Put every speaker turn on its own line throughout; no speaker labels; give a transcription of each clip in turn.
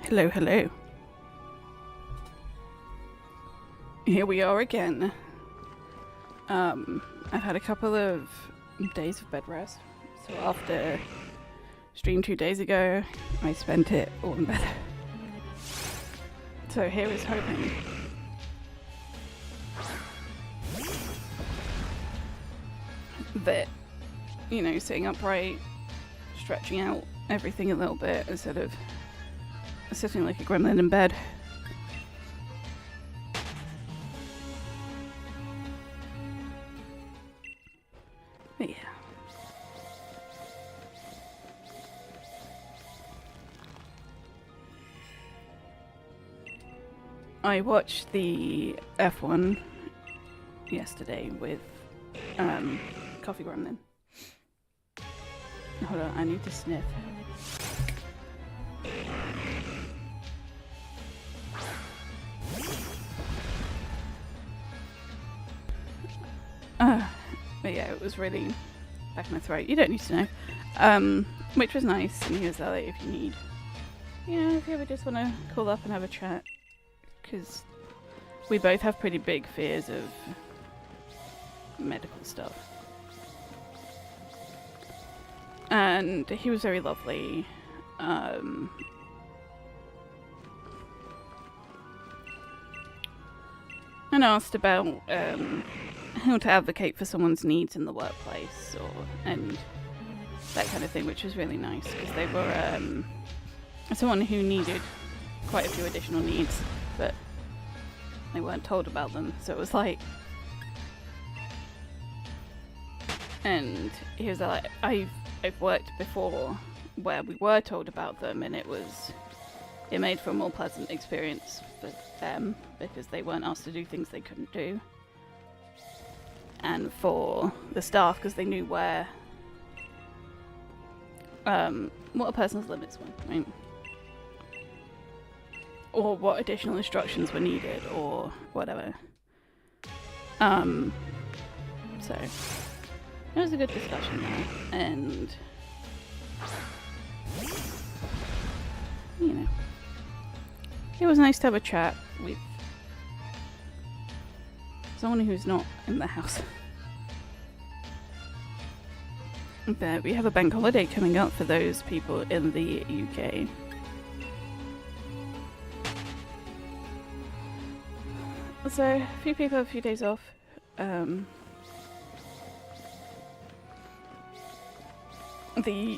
Hello, hello. Here we are again. I've had a couple of days of bed rest. So after stream 2 days ago, I spent it all in bed. So here is hoping. That, you know, sitting upright, stretching out everything a little bit instead of sitting like a gremlin in bed. But yeah. I watched the F1 yesterday with Coffee Gremlin. Hold on, I need to sniff. But yeah, it was really back in my throat. You don't need to know. Which was nice, and he was like, if you need, if you ever just want to call up and have a chat, because we both have pretty big fears of medical stuff. And he was very lovely. And asked about how to advocate for someone's needs in the workplace, and that kind of thing, which was really nice because they were someone who needed quite a few additional needs, but they weren't told about them. So it was like, and he was like, I've worked before where we were told about them, and it made for a more pleasant experience for them because they weren't asked to do things they couldn't do, and for the staff because they knew where what a person's limits were, right? Or what additional instructions were needed or whatever. So it was a good discussion there, and it was nice to have a chat with someone who's not in the house. But we have a bank holiday coming up for those people in the UK. So, a few people have a few days off. The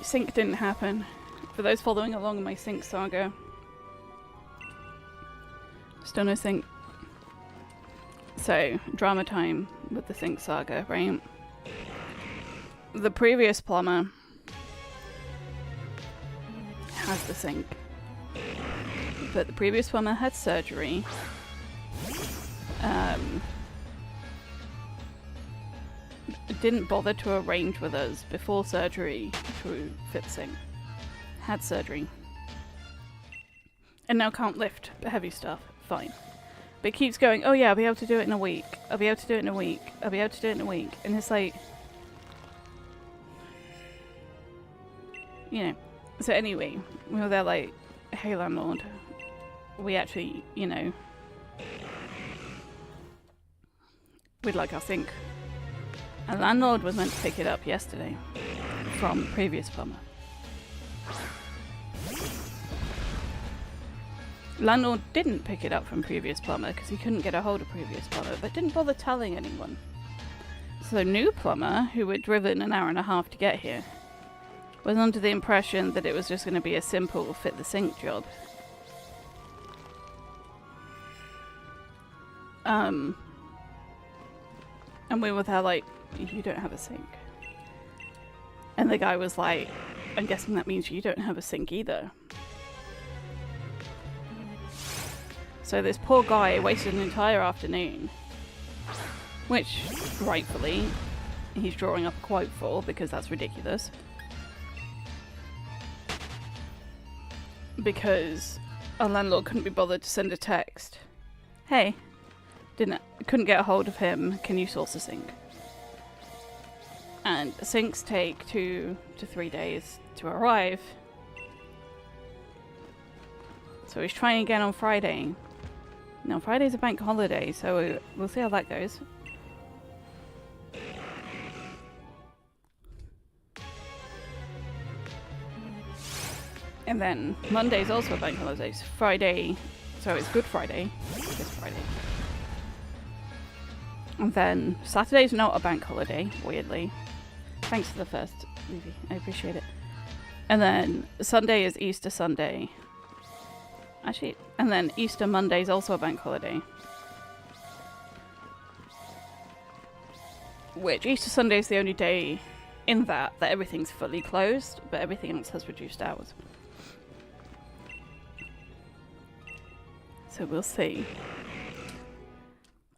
sync didn't happen. For those following along in my sync saga, still no sync. So, drama time with the sync saga, right? The previous plumber has the sync, but the previous plumber had surgery. Didn't bother to arrange with us before surgery to fit the sync. Had surgery. And now can't lift heavy stuff. Fine. But keeps going, oh yeah, I'll be able to do it in a week. I'll be able to do it in a week. I'll be able to do it in a week. And it's like, So anyway, we were there like, hey landlord, we actually, we'd like our sink. And landlord was meant to pick it up yesterday from previous plumber. Landlord didn't pick it up from previous plumber because he couldn't get a hold of previous plumber, but didn't bother telling anyone. So new plumber, who had driven an hour and a half to get here, was under the impression that it was just going to be a simple fit the sink job. And we were there like, you don't have a sink. And the guy was like, I'm guessing that means you don't have a sink either. So this poor guy wasted an entire afternoon, which, rightfully, he's drawing up a quote for because that's ridiculous. Because our landlord couldn't be bothered to send a text. Hey, couldn't get a hold of him, can you source a sink? And sinks take 2 to 3 days to arrive. So he's trying again on Friday. No, Friday's a bank holiday, so we'll see how that goes. And then Monday's also a bank holiday. So Friday, so it's Good Friday. This Friday. And then Saturday's not a bank holiday, weirdly. Thanks for the first, Levy. I appreciate it. And then Sunday is Easter Sunday. Actually, and then Easter Monday is also a bank holiday. Which Easter Sunday is the only day in that everything's fully closed, but everything else has reduced hours. So we'll see.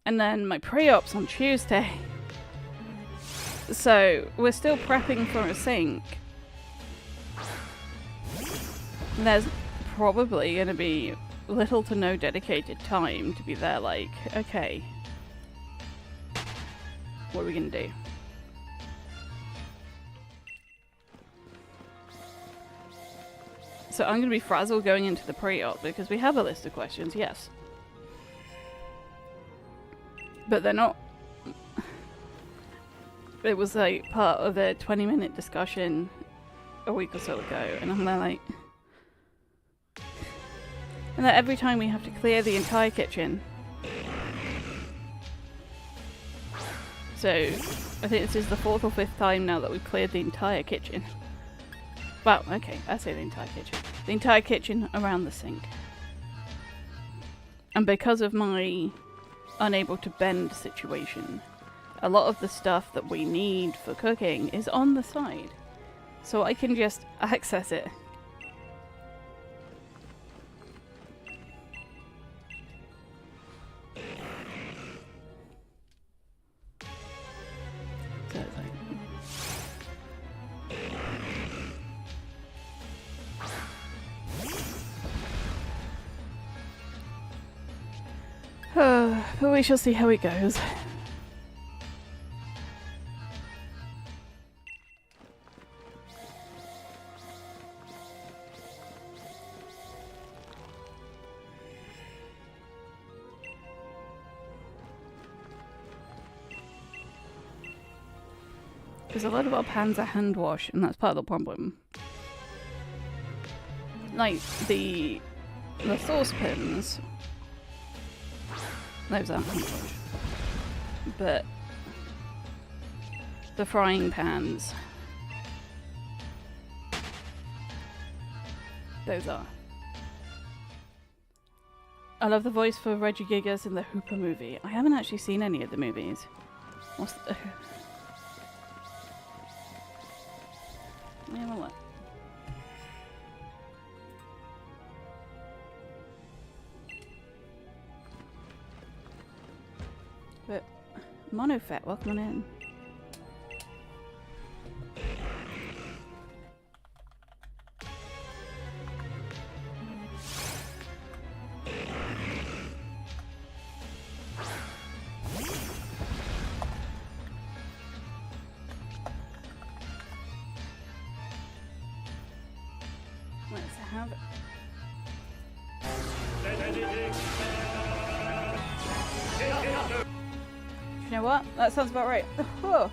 And then my pre-op's on Tuesday. So we're still prepping for a sync. There's probably going to be little to no dedicated time to be there like, okay, what are we going to do? So I'm going to be frazzled going into the pre-op because we have a list of questions, yes. But they're not... It was like part of a 20-minute discussion a week or so ago, and I'm there like... And that every time we have to clear the entire kitchen. So, I think this is the 4th or 5th time now that we've cleared the entire kitchen. Well, okay, I say the entire kitchen. The entire kitchen around the sink. And because of my unable to bend situation, a lot of the stuff that we need for cooking is on the side. So I can just access it. So it's like... but we shall see how it goes. Because a lot of our pans are hand wash, and that's part of the problem. Like the saucepans, those aren't hand wash. But the frying pans, those are. I love the voice for Reggie Gigas in the Hooper movie. I haven't actually seen any of the movies. What's the... Yeah, well, what? But Monofet, welcome on in. Let's have it. You know what? That sounds about right. Oh.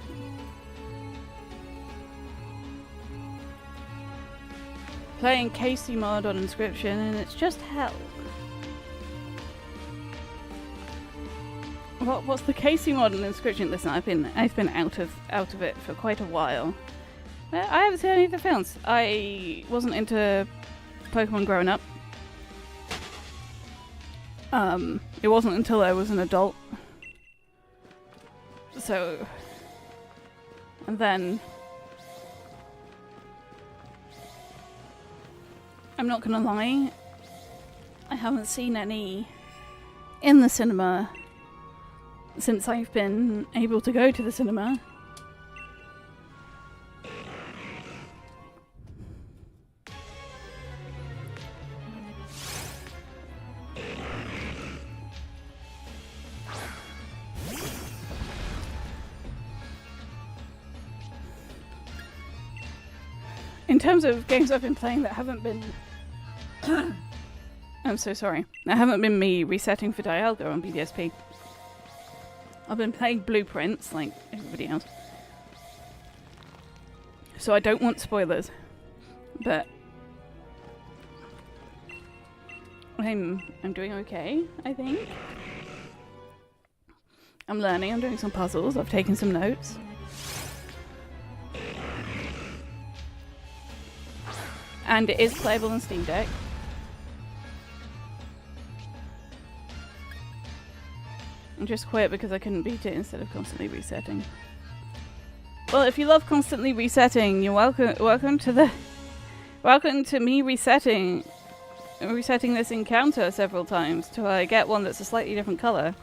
Playing Casey mod on Inscription and it's just hell. What's the Casey mod on Inscription? Listen, I've been out of it for quite a while. I haven't seen any of the films. I wasn't into Pokemon growing up. It wasn't until I was an adult. So, and then I'm not gonna lie, I haven't seen any in the cinema since I've been able to go to the cinema. In terms of games I've been playing that haven't been I'm so sorry. That haven't been me resetting for Dialga on BDSP. I've been playing Blueprints like everybody else. So I don't want spoilers. But I'm doing okay, I think. I'm learning, I'm doing some puzzles, I've taken some notes. And it is playable on Steam Deck. I just quit because I couldn't beat it instead of constantly resetting. Well, if you love constantly resetting, you're welcome to me resetting this encounter several times till I get one that's a slightly different color.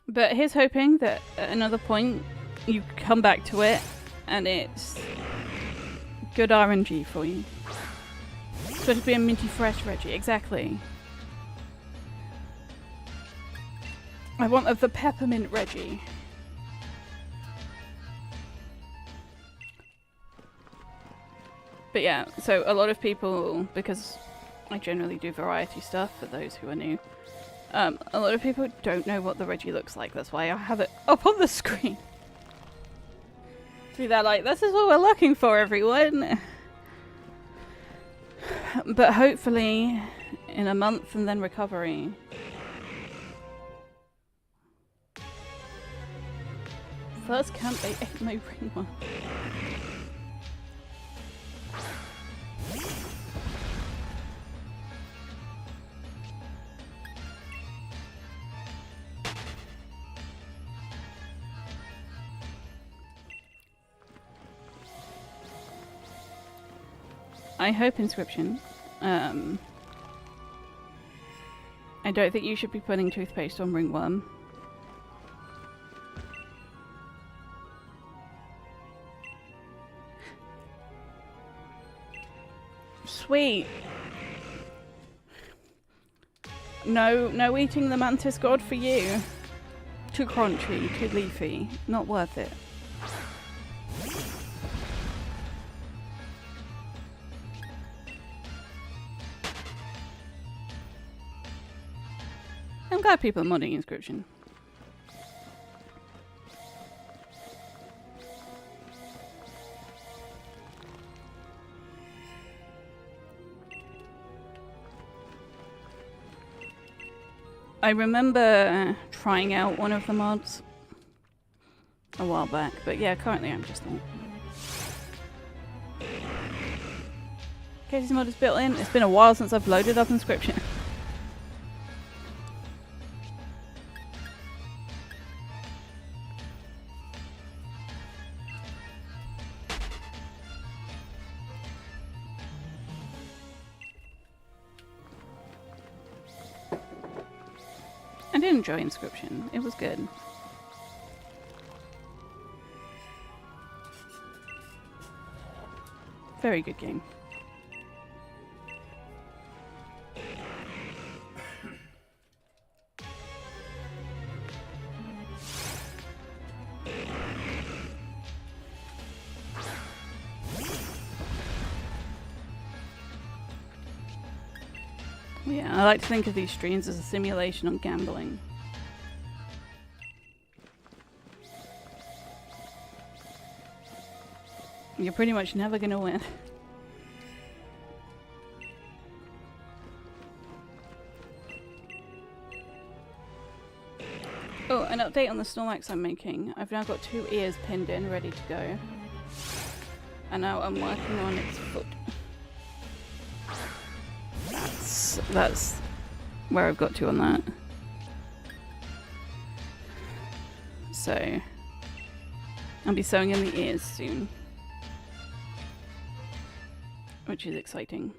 But here's hoping that at another point you come back to it and it's good RNG for you. It's supposed to be a minty fresh Reggie, exactly. I want of the peppermint Reggie. But yeah, so a lot of people, because I generally do variety stuff for those who are new, a lot of people don't know what the Reggie looks like. That's why I have it up on the screen. To be that like, this is what we're looking for, everyone. But hopefully, in a month and then recovery. First camp, they ate my ring one. I hope Inscription. I don't think you should be putting toothpaste on ringworm. Sweet. No eating the mantis god for you. Too crunchy, too leafy. Not worth it. I'm glad people are modding Inscription. I remember trying out one of the mods a while back, but yeah, currently I'm just not. Casey's mod is built in. It's been a while since I've loaded up Inscription. I did enjoy Inscription. It was good. Very good game. Yeah, I like to think of these streams as a simulation on gambling. You're pretty much never gonna win. Oh, an update on the Snorlax I'm making. I've now got 2 ears pinned in, ready to go. And now I'm working on its foot. That's where I've got to on that. So I'll be sewing in the ears soon, which is exciting.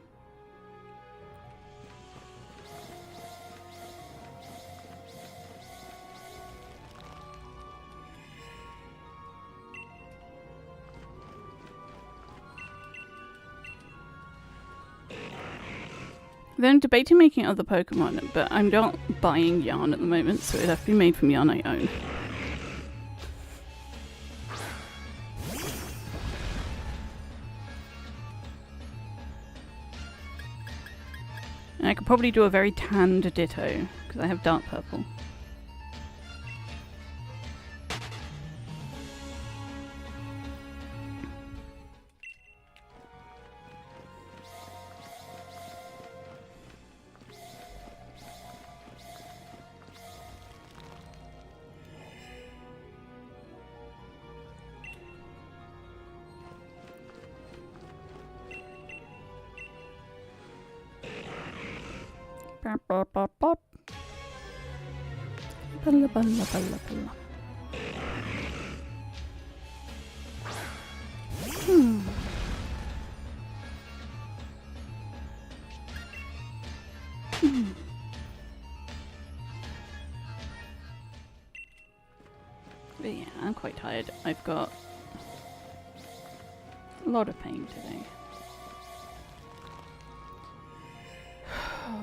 Then debating making other Pokemon, but I'm not buying yarn at the moment, so it'd have to be made from yarn I own. And I could probably do a very tanned ditto, because I have dark purple. Bop, bop, bop. Balla, balla, balla, balla. But yeah, I'm quite tired. I've got a lot of pain today.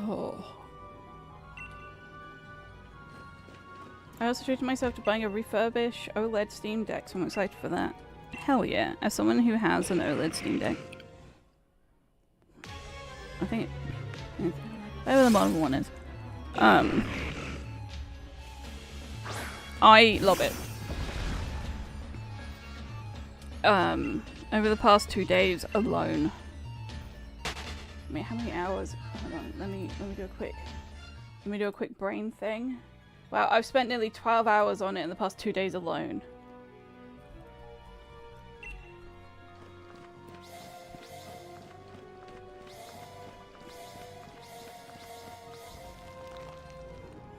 Oh. I also treated myself to buying a refurbish OLED Steam Deck, so I'm excited for that. Hell yeah, as someone who has an OLED Steam Deck. I think whatever the bottom one is. I love it. Over the past 2 days alone. I mean, how many hours? Hold on, let me do a quick brain thing. Wow, I've spent nearly 12 hours on it in the past 2 days alone.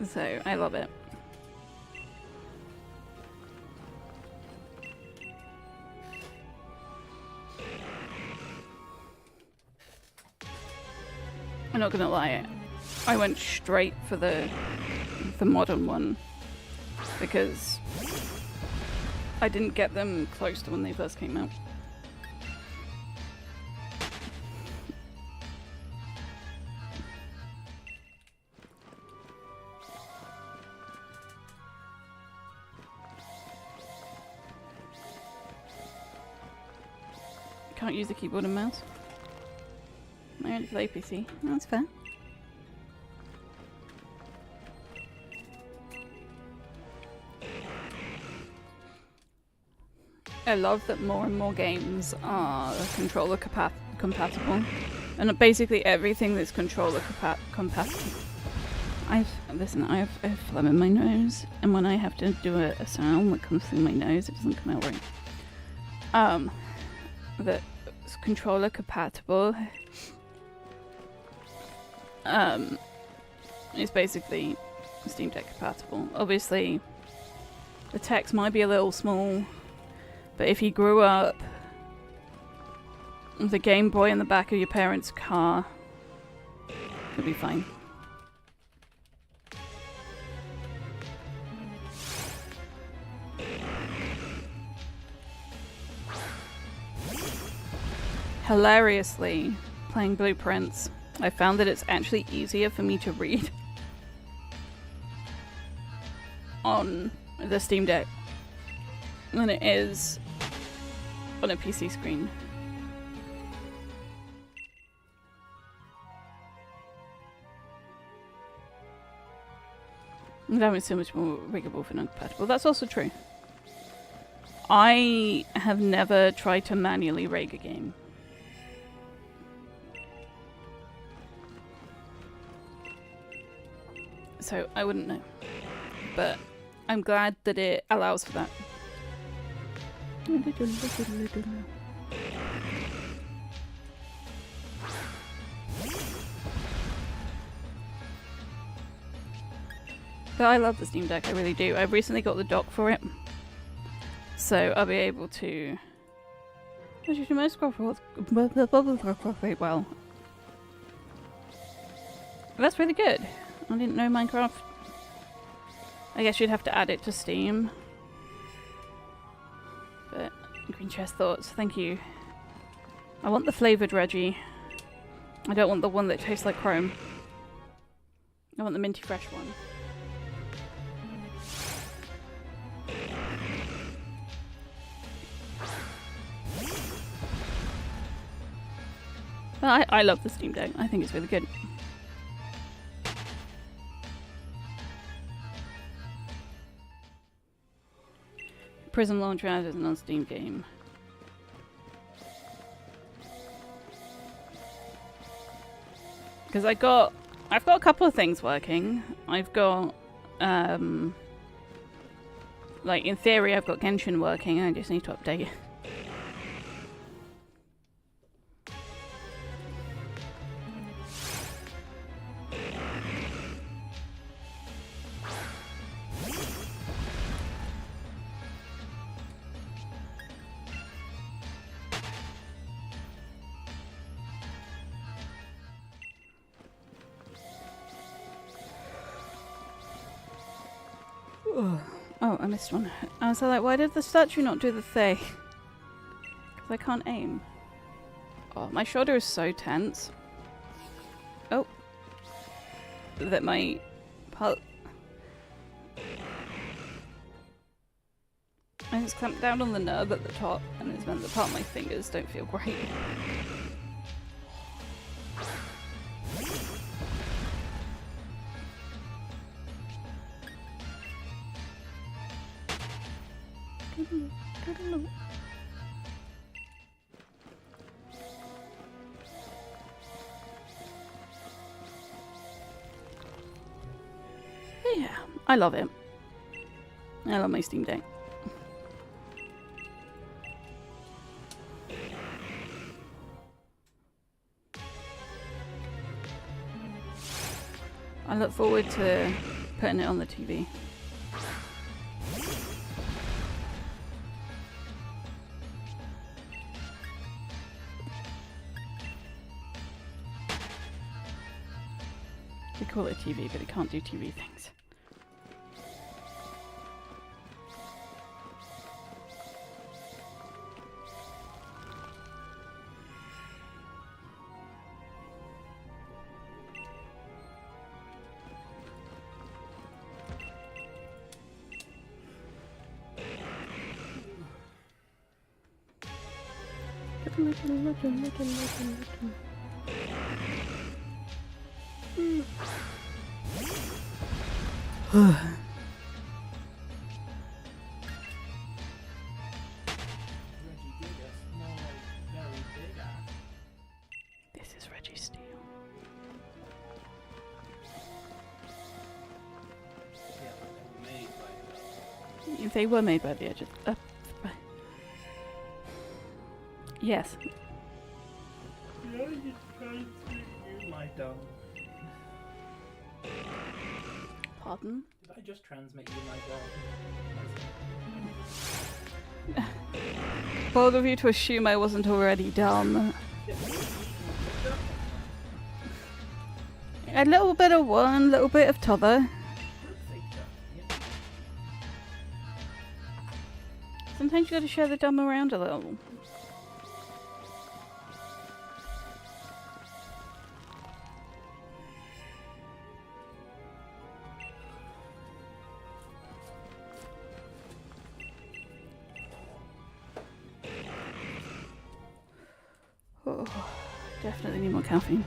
So, I love it. I'm not gonna lie, I went straight for the modern one because I didn't get them close to when they first came out. Can't use the keyboard and mouse. I only play PC. That's fair. I love that more and more games are controller compatible, and basically everything that's controller compatible. I have phlegm in my nose, and when I have to do a sound that comes through my nose, it doesn't come out right. That's controller compatible. It's basically Steam Deck compatible. Obviously, the text might be a little small, but if you grew up with a Game Boy in the back of your parents' car, it'll be fine. Hilariously, playing Blueprints, I found that it's actually easier for me to read on the Steam Deck than it is on a PC screen. That was so much more riggable for non-compatible. That's also true. I have never tried to manually rig a game. So I wouldn't know. But I'm glad that it allows for that. But I love the Steam Deck, I really do. I've recently got the dock for it, so I'll be able to... Wait, well... That's really good. I didn't know Minecraft. I guess you'd have to add it to Steam. But, Green Chest Thoughts, thank you. I want the flavoured Reggie. I don't want the one that tastes like Chrome. I want the minty fresh one. But I love the Steam Deck. I think it's really good. Prism Launcher as an on-Steam game. Because I've got a couple of things working. I've got like in theory I've got Genshin working. I just need to update it. Oh, I missed one. I was like, why did the statue not do the thing? Because I can't aim. Oh, my shoulder is so tense. Oh. That my part... I just clamped down on the nerve at the top, and it's meant that part of my fingers don't feel great. Yeah, I love it. I love my Steam Deck. I look forward to putting it on the TV. They call it a TV, but it can't do TV things. This is Regis Steel. They were made by the edges. Yes.
Yeah, you tried to use my dog.
Pardon?
Did I just transmit you my dog?
Bold of you to assume I wasn't already dumb. A little bit of one, little bit of t'other. Sometimes you gotta share the dumb around a little. Oh, definitely need more caffeine.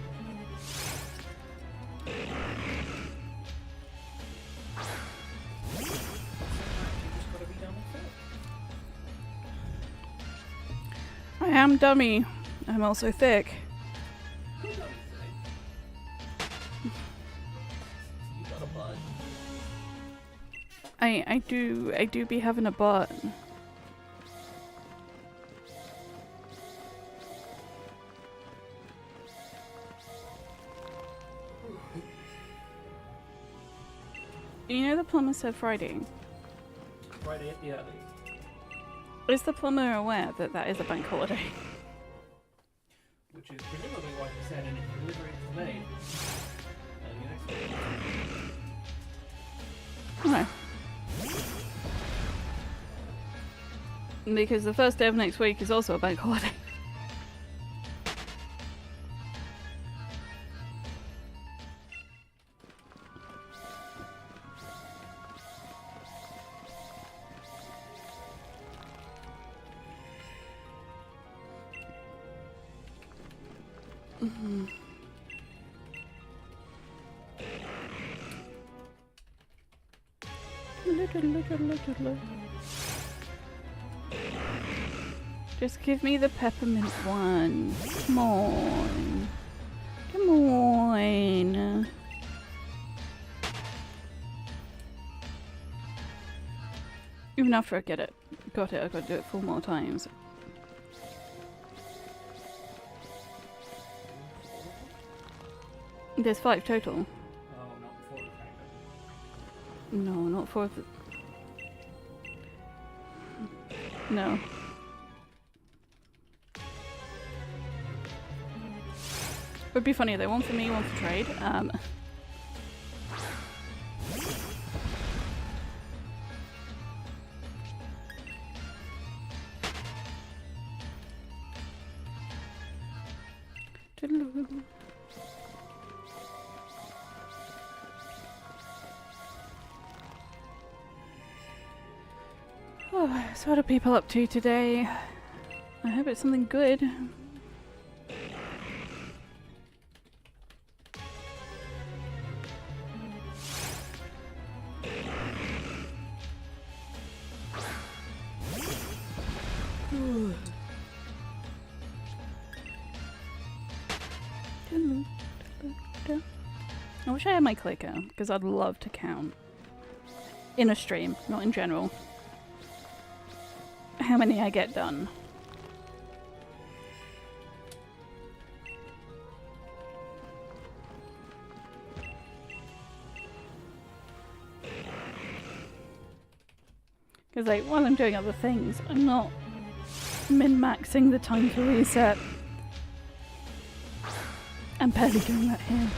I am dummy. I'm also thick. I do be having a butt. You know the plumber said Friday.
Friday at the earliest.
Is the plumber aware that that is a bank holiday?
Which is presumably what he said, and if delivery is made early next week.
No. Because the first day of next week is also a bank holiday. Just give me the peppermint one. Come on. Come on. Even after I got it, I've got to do it 4 more times. There's 5 total.
Oh, not 4 of the
No, not 4 of the... No. Would be funny though, one for me, one for trade. Oh, so what are people up to today? I hope it's something good. I wish I had my clicker, because I'd love to count. In a stream, not in general. How many I get done. Because like, while I'm doing other things, I'm not min-maxing the time to reset. I'm barely doing that here.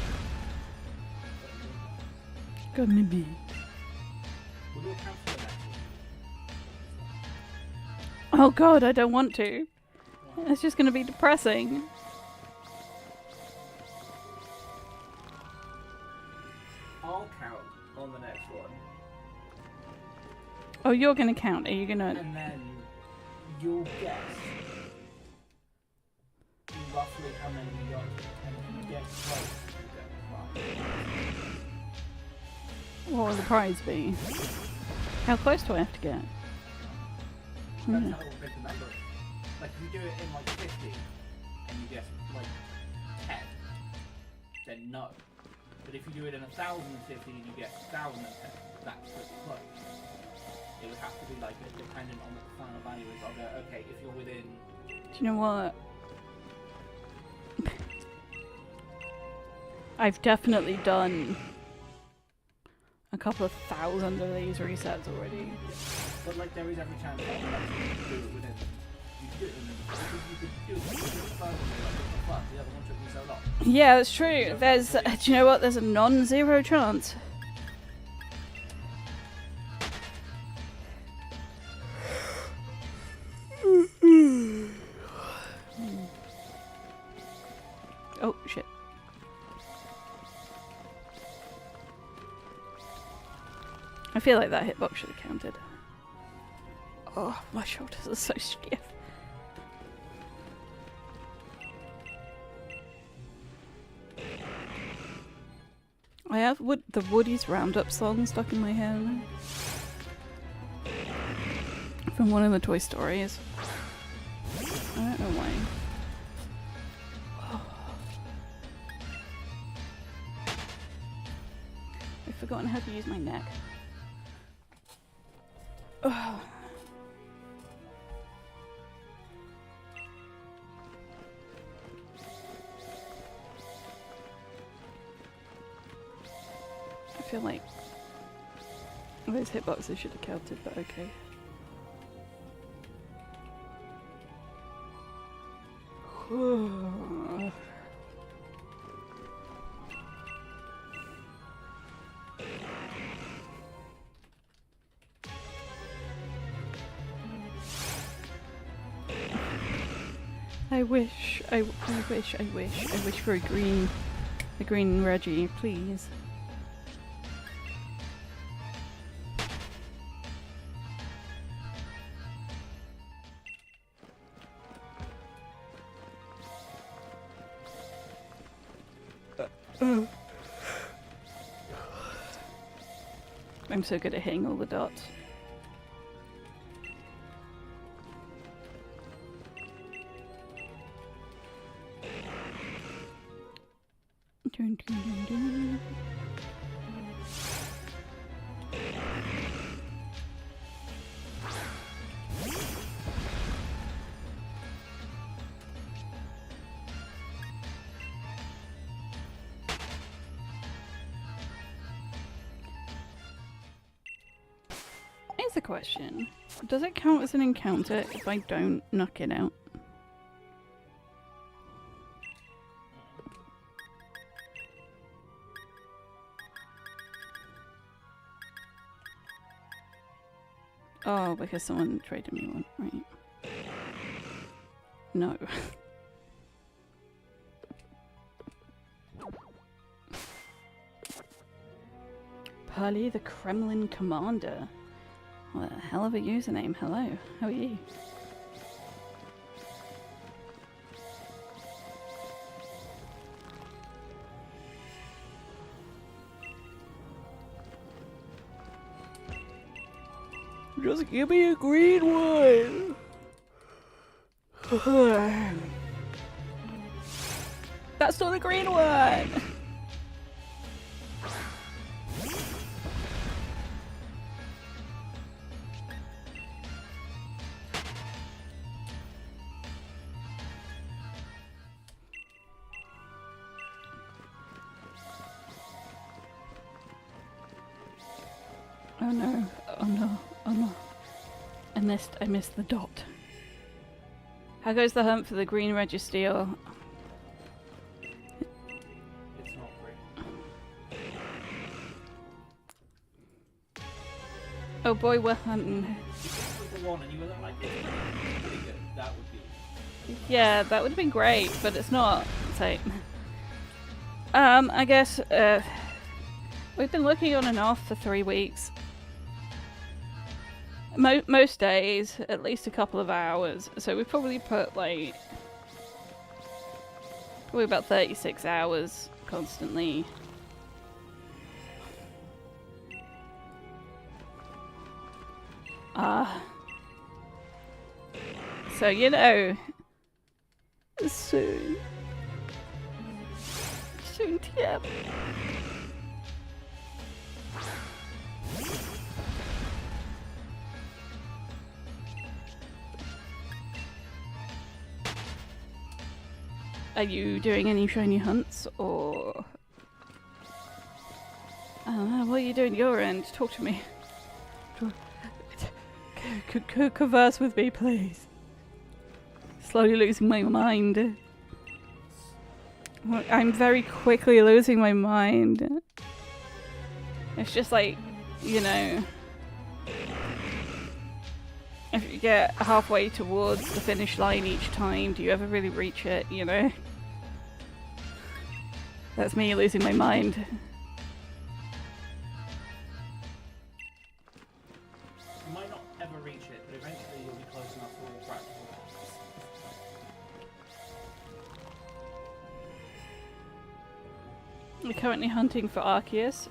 Got me beat. Oh god, I don't want to. It's just gonna be depressing.
I'll count on the next one.
Oh, you're gonna count. Are you gonna...
And then you'll guess roughly how many you got, and if you get close, you get right.
What will the prize be? How close do I have to get?
That's how big the number is. Like, if you do it in like 50 and you guess like 10, then no. But if you do it in 1,050 and you get 1,010, that's pretty close. It would have to be like dependent on what the final value is. I'll go, okay, if you're within...
Do you know what? I've definitely done a couple of thousand of these resets already.
But like there is every chance that you can do it within... You can do it within... You could do it within the first one, like, what the fuck? The other one took me so long.
Yeah, that's true. There's... do you know what? There's a non-zero chance. Oh, shit. I feel like that hitbox should have counted. Oh, my shoulders are so stiff. I have the Woody's Roundup song stuck in my head now. From one of the Toy Stories. I don't know why. I've forgotten how to use my neck. Ugh. I feel like those hitboxes should have counted, but okay. I wish for a green Reggie, please. I'm so good at hitting all the dots. Dun, dun, dun, dun. Here's a question. Does it count as an encounter if I don't knock it out? Oh, because someone traded me one, right? No. Pearly the Kremlin Commander. What a hell of a username. Hello, how are you? Just give me a green one! That's not a green one! Oh no, oh no, oh no. I missed the dot. How goes the hunt for the green regis steel?
It's not green.
Oh boy, we're hunting.
If you the one and you were like, it's pretty good, that would be...
Yeah, that would have been great, but it's not. So, I guess, we've been looking on and off for 3 weeks. Most days, at least a couple of hours. So we probably put like probably about 36 hours constantly. So you know, soon, yeah. Are you doing any shiny hunts, or... I don't know, what are you doing at your end? Talk to me. Converse with me, please. Slowly losing my mind. I'm very quickly losing my mind. It's just like, you know... If you get halfway towards the finish line each time, do you ever really reach it, you know? That's me losing my mind.
You might not ever reach it, but eventually you'll be close enough for all practical purposes.
I'm currently hunting for Arceus.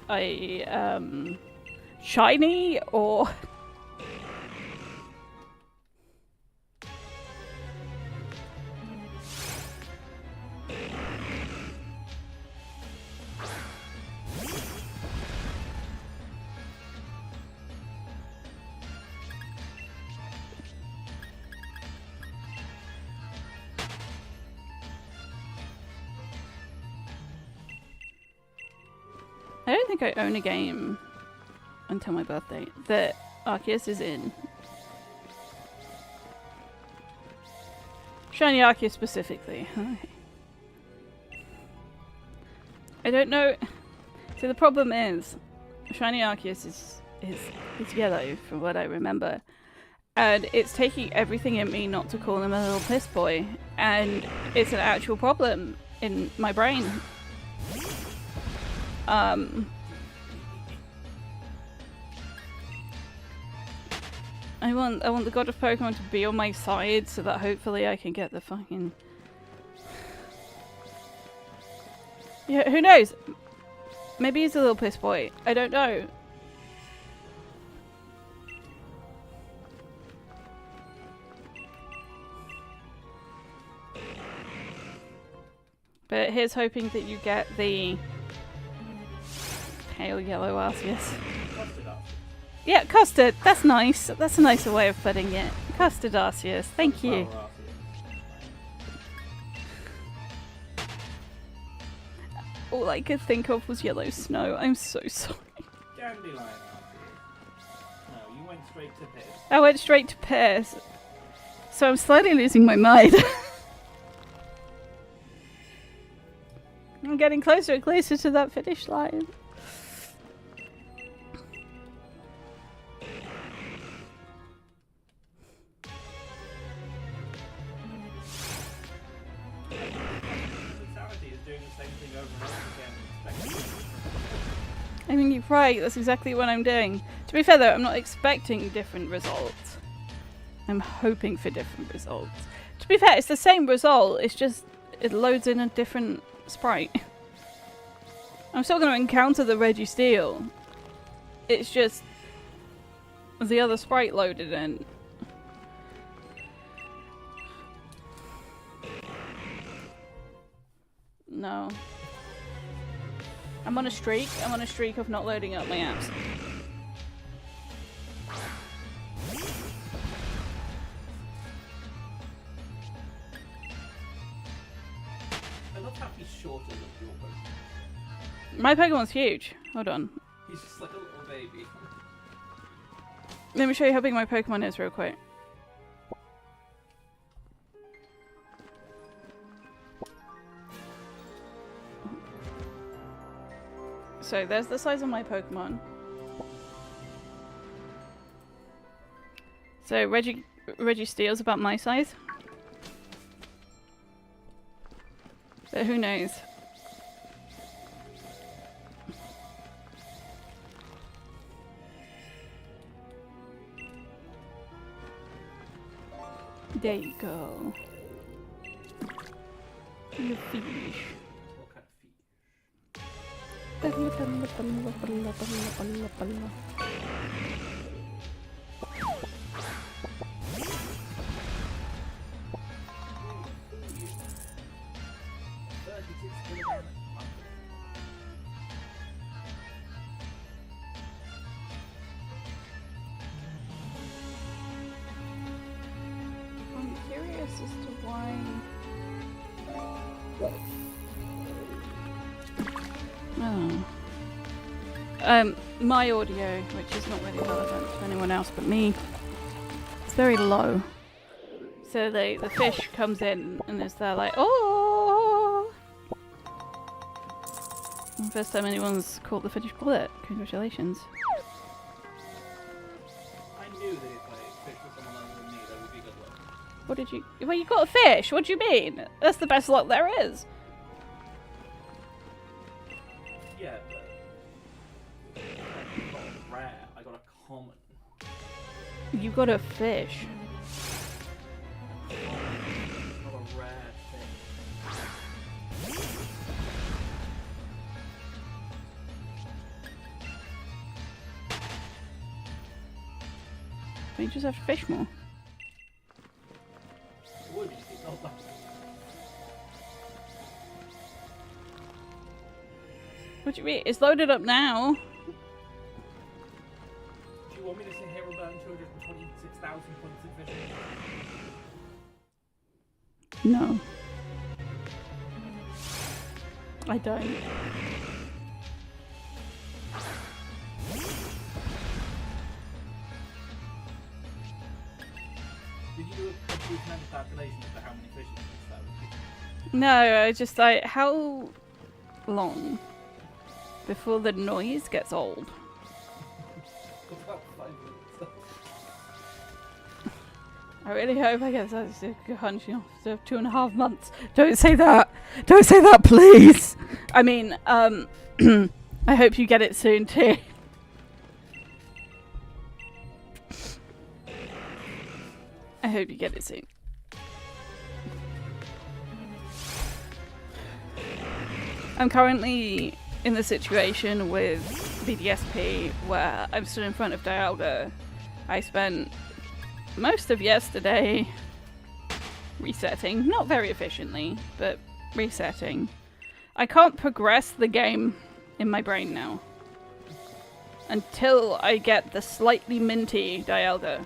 Shiny or... I don't think I own a game until my birthday that Arceus is in. Shiny Arceus specifically. Okay. I don't know. So the problem is, Shiny Arceus is yellow from what I remember. And it's taking everything in me not to call him a little piss boy. And it's an actual problem in my brain. I want the god of Pokemon to be on my side so that hopefully I can get the fucking... Yeah, who knows? Maybe he's a little piss boy. I don't know. But But here's hoping that you get the pale yellow Arceus.
Custard Arceus.
Yeah, custard. That's nice. That's a nicer way of putting it. Custard Arceus. Thank you.
Flower Arceus.
All I could think of was yellow snow. I'm so sorry.
Dandelion Arceus. No, you went straight to Piss.
I went straight to pears. So I'm slightly losing my mind. I'm getting closer and closer to that finish line.
Insanity is doing the same thing over and over again.
I mean, you're right. That's exactly what I'm doing. To be fair, though, I'm not expecting different results. I'm hoping for different results. To be fair, it's the same result. It's just it loads in a different sprite. I'm still going to encounter the Registeel. It's just the other sprite loaded in. No. I'm on a streak. I'm on a streak of not loading up my apps.
I love how he's shorter than your Pokemon.
My Pokemon's huge. Hold on.
He's just like a little baby.
Let me show you how big my Pokemon is real quick. So there's the size of my Pokemon. So Registeel's about my size. But who knows? There you go. You fish.
What kind of feet?
Balla, balla, balla, balla, balla, balla.
36 kilograms.
I'm curious as to why. Oh. My audio, which is not really relevant to anyone else but me, it's very low. So the fish comes in and is there like, oh! First time anyone's caught the finished bullet. Congratulations.
I knew that if I fished for someone other than me, there would be good luck.
What did you... Well, you got a fish! What do you mean? That's the best luck there is!
Yeah, but I got a rare. I got a common.
You got a fish.
Not a rare thing.
Don't you just have to fish more?
Would you? It's not that.
What do you mean? It's loaded up now.
Do you want me to sit here and burn 226,000 points of fishing?
No. I don't.
Did you do a brief mental calculation as to how many fishes that would be?
No, I just like, how long before the noise gets old?
About 5 minutes.
I really hope I get that hunching off to 2.5 months. Don't say that. Don't say that, please. I mean, I hope you get it soon too. I hope you get it soon. I'm currently in the situation with BDSP where I'm stood in front of Dialga. I spent most of yesterday resetting, not very efficiently, but resetting. I can't progress the game in my brain now until I get the slightly minty Dialga.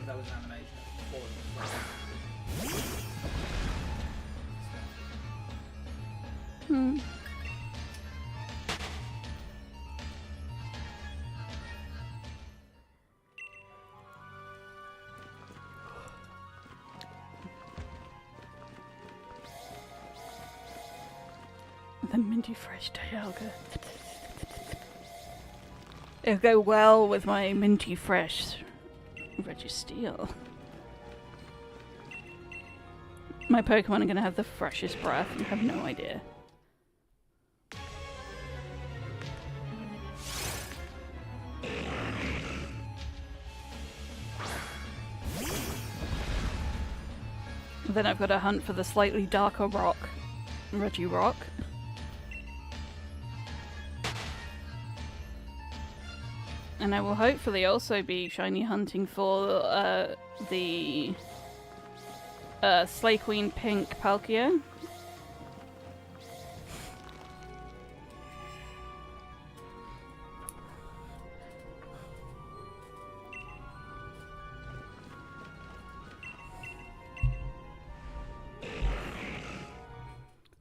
That was an animation of Thorn.
The minty fresh Dialga. It'll go well with my minty fresh regis steel. My Pokemon are gonna have the freshest breath and have no idea. Then I've got to hunt for the slightly darker rock, Regirock. And I will hopefully also be shiny hunting for the Slay Queen Pink Palkia.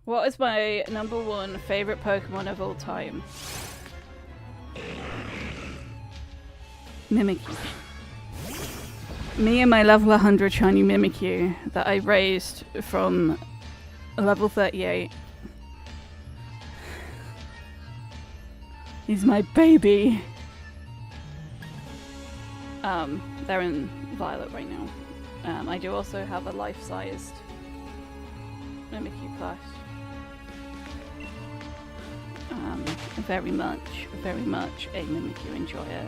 What is my #1 favorite Pokemon of all time? Mimikyu. Me and my level 100 shiny Mimikyu that I raised from level 38. He's my baby. They're in Violet right now. I do also have a life-sized Mimikyu plush. Very much a Mimikyu enjoyer.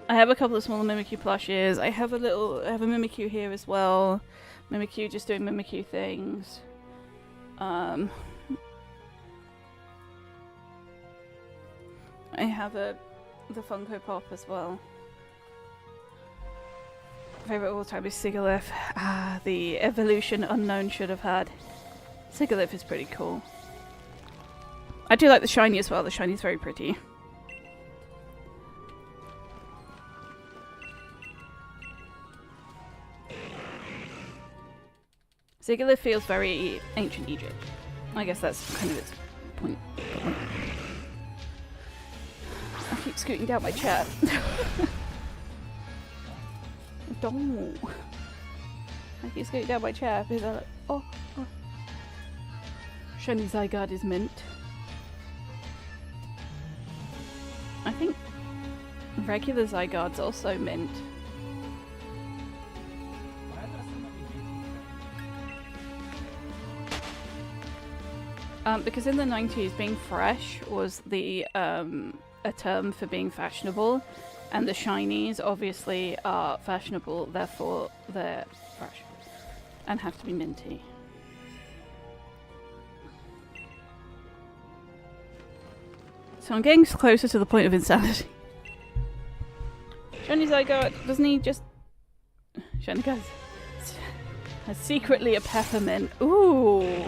I have a couple of smaller Mimikyu plushes. I have a Mimikyu here as well. Mimikyu just doing Mimikyu things. I have the Funko Pop as well. Favorite all time is Sigalith. The evolution unknown should have had. Sigalith is pretty cool. I do like the shiny as well. The shiny is very pretty. Sigalith feels very ancient Egypt. I guess that's kind of its point. I keep scooting down my chair. Don't. I keep scooting down my chair because I'm like, oh. Shiny Zygarde is mint. I think regular Zygarde's also mint. Because in the 90s, being fresh was a term for being fashionable, and the shinies obviously are fashionable, therefore they're fresh and have to be minty. So I'm getting closer to the point of insanity. Shiny Zygarde, doesn't he just... Shiny Zygarde has secretly a peppermint. Ooh!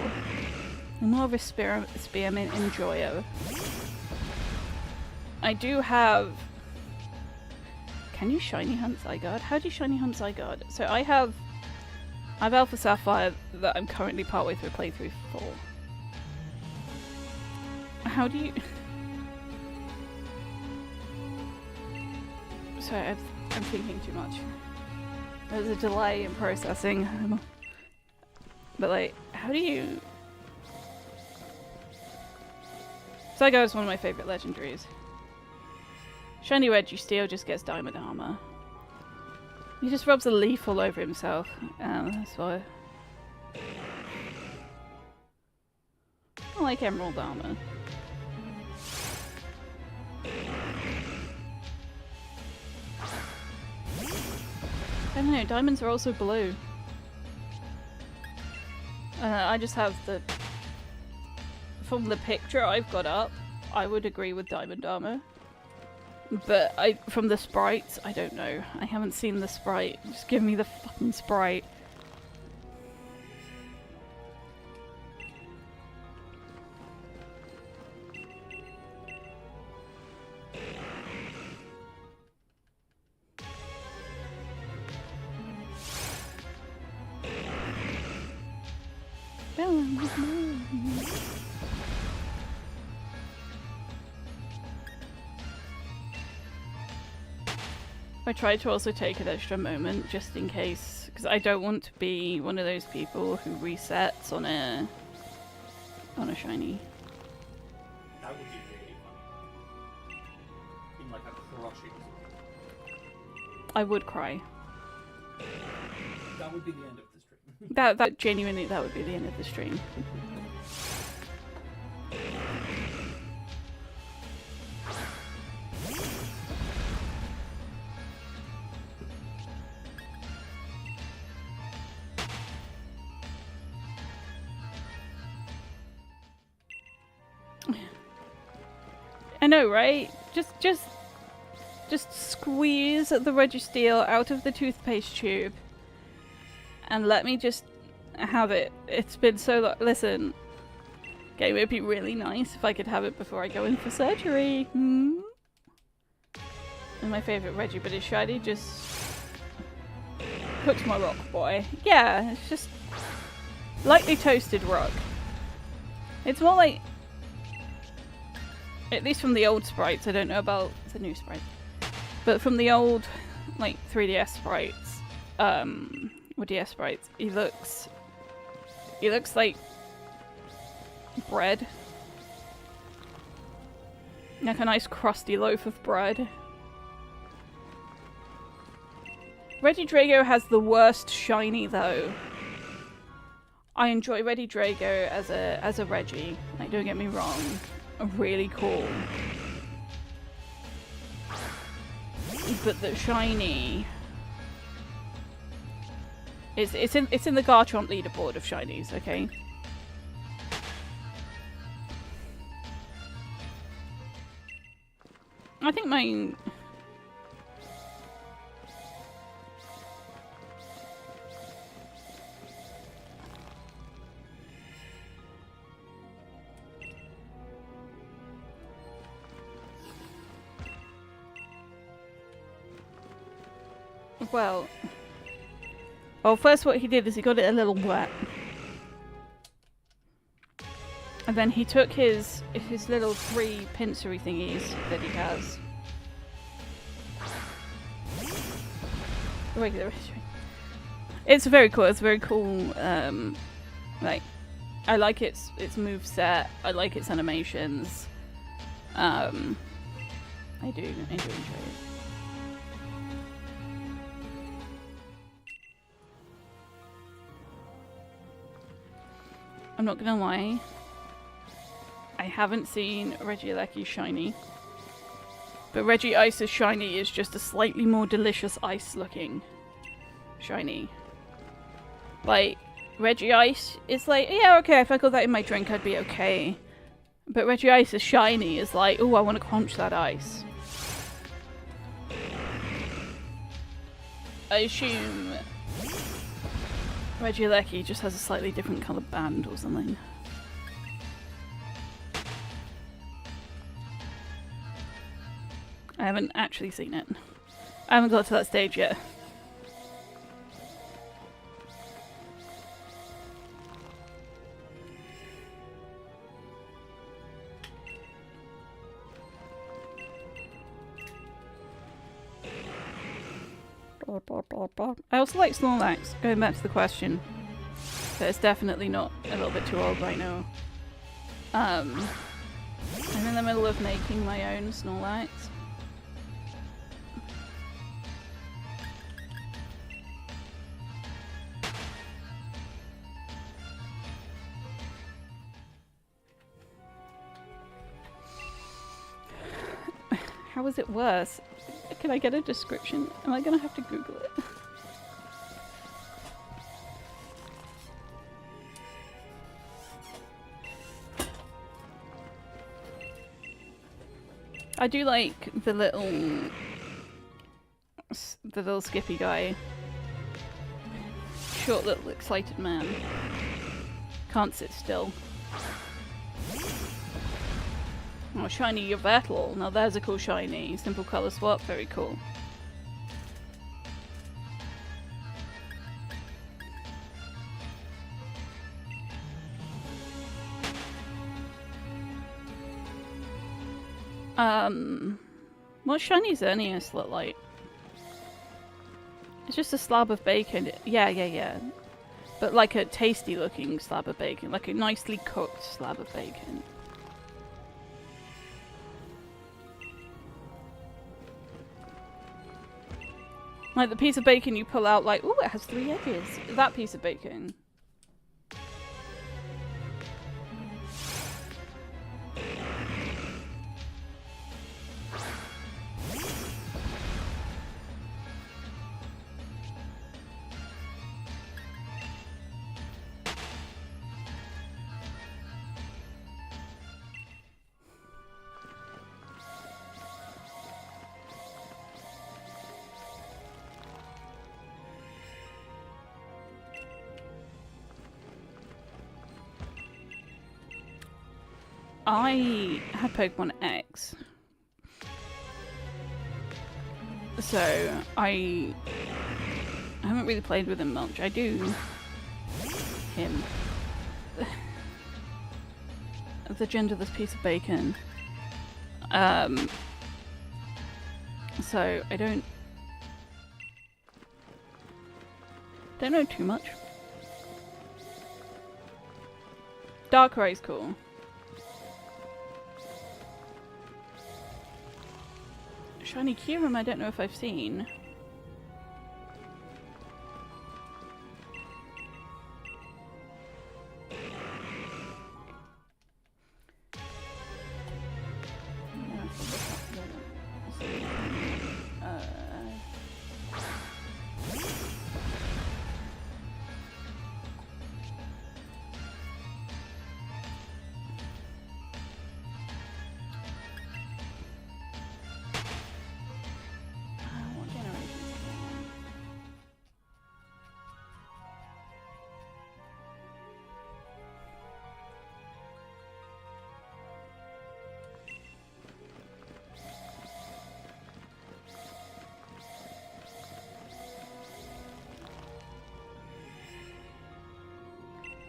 I'm more of a spearmint enjoyer. I do have... Can you shiny hunt Zygarde? How do you shiny hunt Zygarde? So I have Alpha Sapphire that I'm currently partway through playthrough 4. How do you... Sorry, I'm thinking too much. There's a delay in processing. But like, how do you... Zygarde is one of my favourite legendaries. Shiny Registeel just gets diamond armor. He just rubs a leaf all over himself. That's why. I like emerald armor. I don't know, diamonds are also blue. I just have the... From the picture I've got up, I would agree with diamond armor. But from the sprites, I don't know. I haven't seen the sprite. Just give me the fucking sprite. I tried to also take an extra moment just in case, because I don't want to be one of those people who resets on a shiny.
That would be really funny. In like a crushing.
I would cry.
That would be the end of the stream.
That genuinely, that would be the end of the stream. I know, right? Just squeeze the registeel out of the toothpaste tube and let me just have it. It's been so long. Listen, game, it would be really nice if I could have it before I go in for surgery. And my favourite Reggie, but his shiny just cooks my rock, boy. Yeah, it's just lightly toasted rock. It's more like, at least from the old sprites, I don't know about the new sprites, but from the old, like, 3DS sprites, or DS sprites, he looks like bread. Like a nice crusty loaf of bread. Regidrago has the worst shiny, though. I enjoy Regidrago as a Reggie, like, don't get me wrong. Really cool. But the shiny it's in the Garchomp leaderboard of shinies, okay? I think my well, first what he did is he got it a little wet. And then he took his little 3 pincery thingies that he has. Regular. It's very cool. It's very cool. Like, I like its moveset. I like its animations. I do enjoy it. I'm not gonna lie, I haven't seen Regieleki shiny, but Regiice's shiny is just a slightly more delicious ice looking shiny. Like, Regiice is like, yeah, okay, if I got that in my drink I'd be okay. But Regiice's shiny is like, oh, I want to crunch that ice. I assume Regieleki just has a slightly different coloured band or something. I haven't actually seen it. I haven't got to that stage yet. I also like Snorlax, going back to the question. But it's definitely not a little bit too old right now. I'm in the middle of making my own Snorlax. How is it worse? Can I get a description? Am I gonna have to Google it? I do like the little Skippy guy. Short little excited man. Can't sit still. Oh, shiny Yveltal. Now there's a cool shiny. Simple color swap, very cool. What shiny Xerneas look like? It's just a slab of bacon. Yeah. But like a tasty looking slab of bacon. Like a nicely cooked slab of bacon. Like the piece of bacon you pull out like, ooh, it has 3 edges. That piece of bacon. I had Pokemon X, so I haven't really played with him much. I do him. The genderless piece of bacon. So I don't know too much. Darkray's cool. Shiny Kyurem I don't know if I've seen.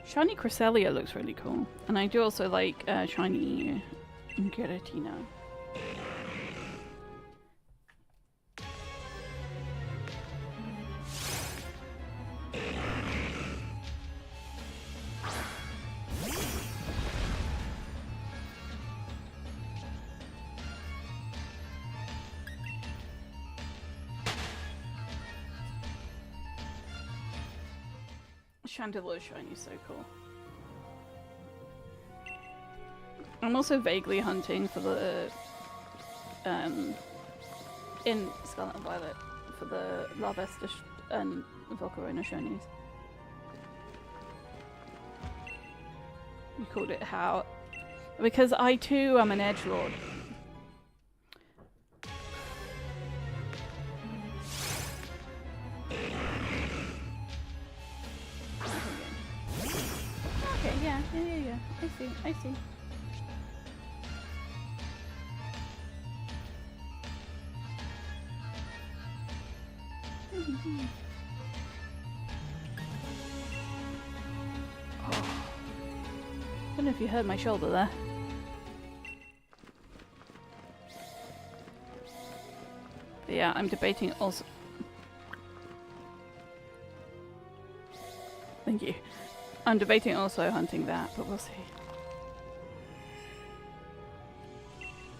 Shiny Cresselia looks really cool. And I do also like shiny Giratina. Chandelure shiny is so cool. I'm also vaguely hunting for the in Scarlet and Violet for the Larvesta and Volcarona shinies. You called it how? Because I too am an edgelord. Yeah. I see. Oh. I don't know if you heard my shoulder there. But yeah, I'm debating also. Thank you. I'm debating also hunting that, but we'll see.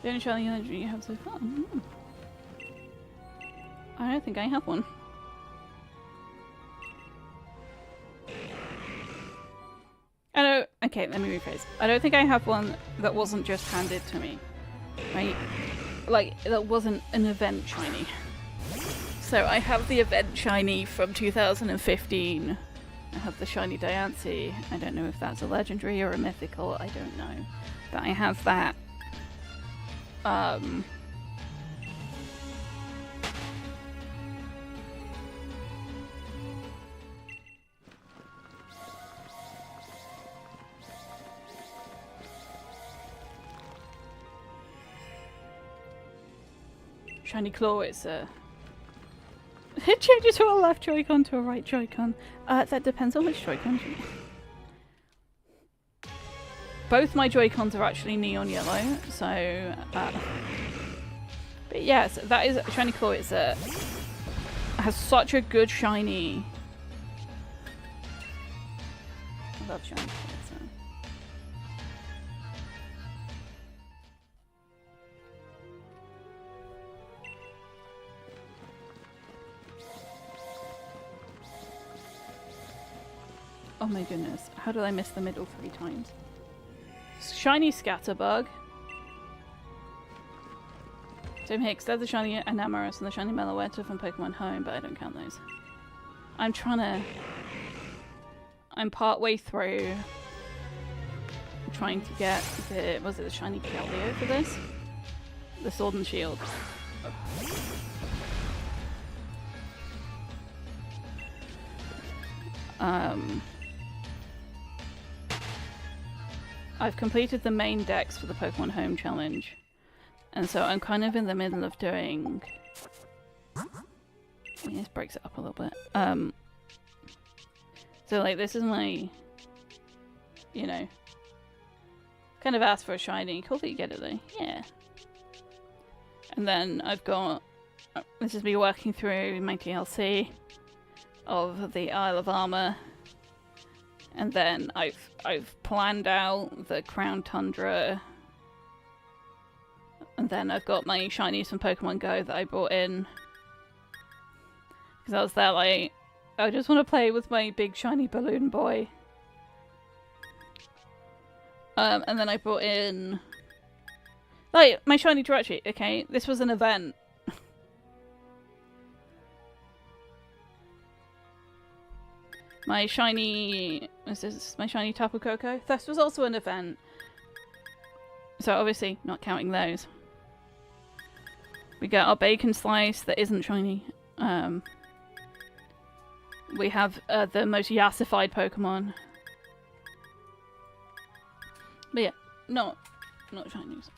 The only shiny energy you have so far? I don't think I have one. Okay, let me rephrase. I don't think I have one that wasn't just handed to me. Right? Like, that wasn't an event shiny. So I have the event shiny from 2015. I have the shiny Diancie. I don't know if that's a legendary or a mythical, I don't know. But I have that. shiny claw, it's a... It changes from a left Joy-Con to a right Joy-Con. That depends on which Joy-Con you... Both my Joy-Cons are actually neon yellow, so... But yes, that is shiny claw. It's a... has such a good shiny... I love shiny claw. So. Oh my goodness, how did I miss the middle 3 times? Shiny Scatterbug. Tim Hicks, they're the shiny Enamorous and the shiny Meloetta from Pokemon Home, but I don't count those. I'm part way through trying to get the, was it the shiny Keldeo for this? The Sword and Shield. I've completed the main decks for the Pokemon Home Challenge, and so I'm kind of in the middle of doing... This breaks it up a little bit. So like this is my, you know, kind of asked for a shiny. Cool that you get it though. Yeah. And then I've got, this is me working through my TLC of the Isle of Armor. And then I've planned out the Crown Tundra. And then I've got my shinies from Pokemon Go that I brought in. Because I was there like, I just want to play with my big shiny balloon boy. And then I brought in... Like, my shiny Jirachi, okay? This was an event. My shiny... Is this my shiny Tapu Koko? This was also an event. So obviously, not counting those. We get our Bacon Slice that isn't shiny. We have the most yassified Pokemon. But yeah, not shinies.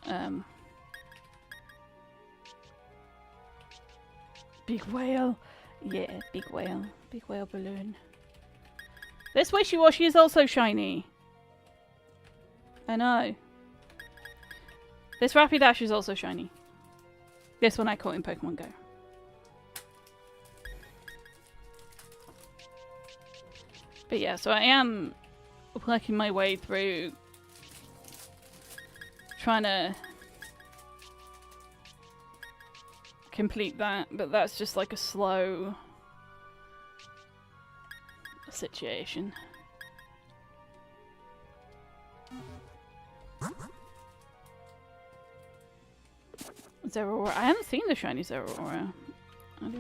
Big whale. Yeah, big whale. Big whale balloon. This Wishy-Washy is also shiny. I know. This Rapidash is also shiny. This one I caught in Pokemon Go. But yeah, so I am working my way through trying to complete that, but that's just like a slow situation. Zeraora. I haven't seen the shiny Zeraora. I do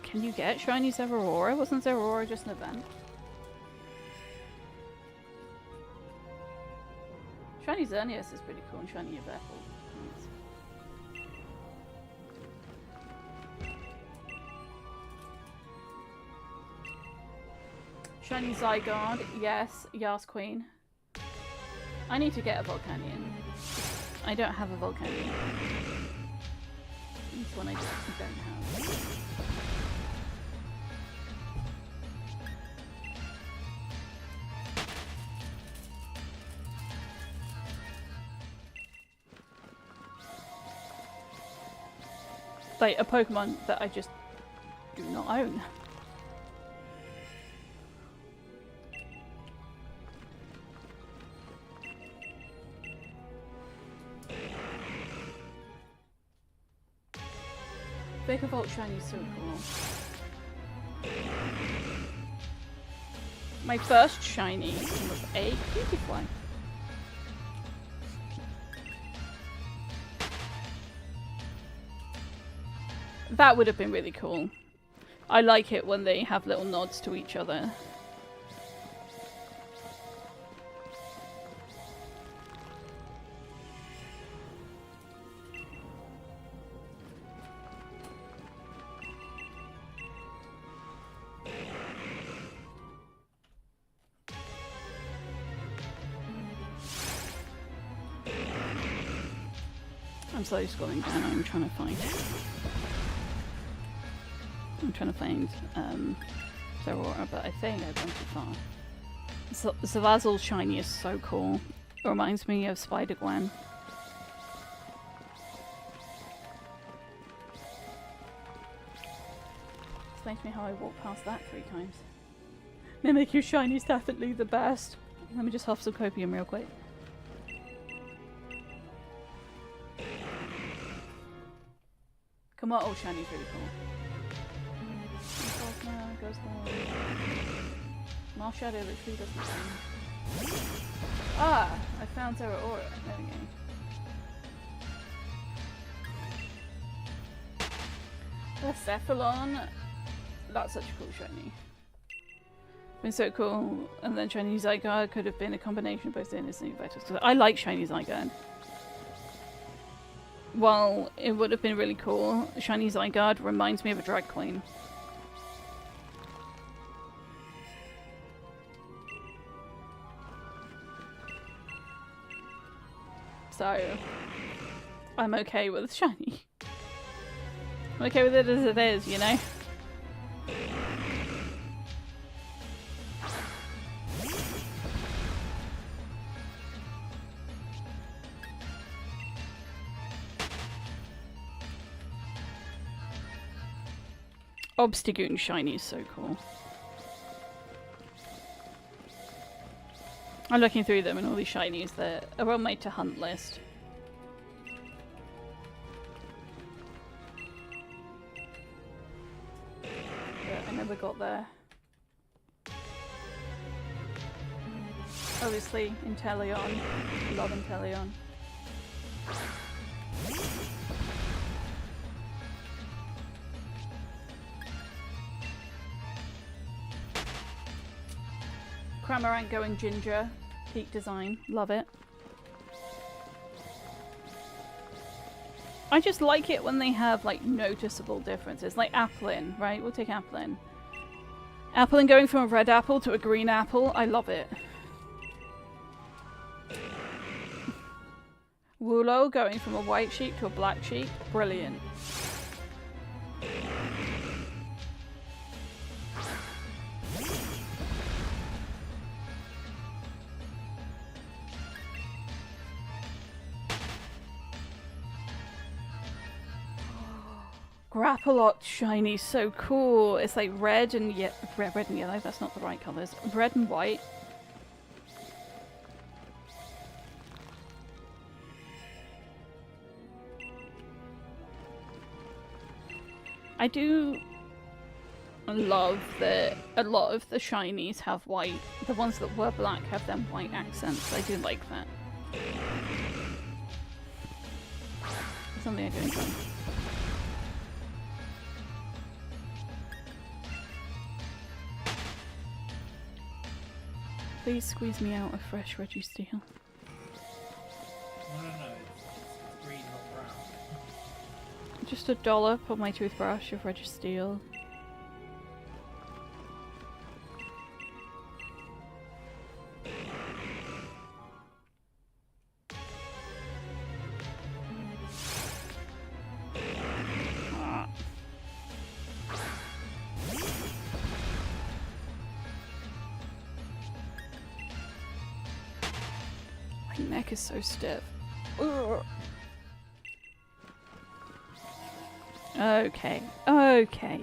Can you get shiny Zeraora? Wasn't Zeraora just an event? Shiny Xerneas is pretty cool, and shiny Yveltal. Shiny Zygarde, yes. Yas Queen. I need to get a Volcanion. I don't have a Volcanion. This one I just don't have. Like a Pokemon that I just do not own. Vikavolt shiny is so cool. My first shiny was a Cutiefly. That would have been really cool. I like it when they have little nods to each other. I'm slowly scrolling down. I'm trying to find Zeraora, but I think I've gone too far. Zavazzel's shiny is so cool. It reminds me of Spider-Gwen. Explains me how I walked past that 3 times. Mimikyu shiny's definitely the best. Let me just huff some copium real quick. Come on, oh, shiny's really cool. Goes there. Marshadow literally doesn't change. Ah! I found Zeraora. There we go. The Cephalon. That's such a cool shiny. Been so cool. And then shiny Zygarde could have been a combination of both the innocent and Vectors. I like shiny Zygarde. While it would have been really cool, shiny Zygarde reminds me of a drag queen. So, I'm okay with shiny. I'm okay with it as it is, you know? Obstagoon shiny is so cool. I'm looking through them and all these shinies that are on my to hunt list. But I never got there. Obviously, Inteleon. Love Inteleon. Cramorant going ginger. Peak design. Love it. I just like it when they have like noticeable differences. Like Applin, right? We'll take Applin. Applin going from a red apple to a green apple. I love it. Woolo going from a white sheep to a black sheep. Brilliant. Grappalot shiny, so cool. It's like red and red and yellow. That's not the right colours. Red and white. I do love that a lot of the shinies have white. The ones that were black have them white accents. I do like that. Something I do enjoy. Please squeeze me out a fresh Reggie Steel.
No, it's green, not brown.
Just a dollop on my toothbrush of Reggie Steel. My neck is so stiff. Ugh. Okay. Okay.